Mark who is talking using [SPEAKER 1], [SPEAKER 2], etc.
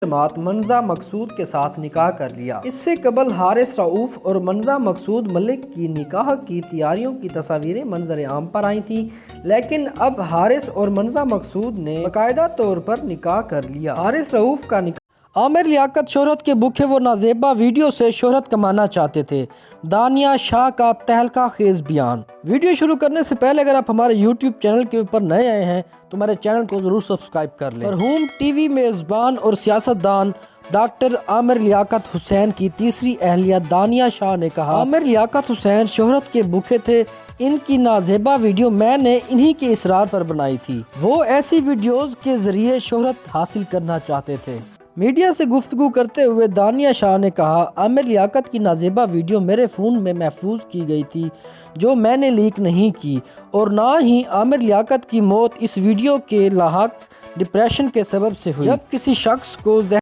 [SPEAKER 1] जमात मंजा मकसूद के साथ निकाह कर लिया। इससे कबल हारिस रऊफ और मंजा मकसूद मलिक की निकाह की तैयारियों की तस्वीरें मंजर आम पर आई थी, लेकिन अब हारिस और मंजा मकसूद ने बाकायदा तौर पर निकाह कर लिया। हारिस रऊफ का निकाह। आमिर लियाकत शोहरत के भूखे व नाजेबा वीडियो से शोहरत कमाना चाहते थे, दानिया शाह का तहलका खेज बयान। वीडियो शुरू करने से पहले अगर आप हमारे YouTube चैनल के ऊपर नए आए हैं तो हमारे चैनल को ज़रूर सब्सक्राइब कर लें। मरहूम टीवी मेज़बान और सियासतदान डॉक्टर आमिर लियाकत हुसैन की तीसरी अहलिया दानिया शाह ने कहा, आमिर लियाकत हुसैन शोहरत के भूखे थे, इनकी नाजेबा वीडियो मैंने इन्हीं के इसरार पर बनाई थी। वो ऐसी वीडियोज़ के ज़रिए शोहरत हासिल करना चाहते थे। मीडिया से गुफ्तगू करते हुए दानिया शाह ने कहा, आमिर लियाकत की नाजेबा वीडियो मेरे फ़ोन में महफूज की गई थी, जो मैंने लीक नहीं की, और ना ही आमिर लियाकत की मौत इस वीडियो के लाहक डिप्रेशन के सबब से हुई। जब किसी शख्स को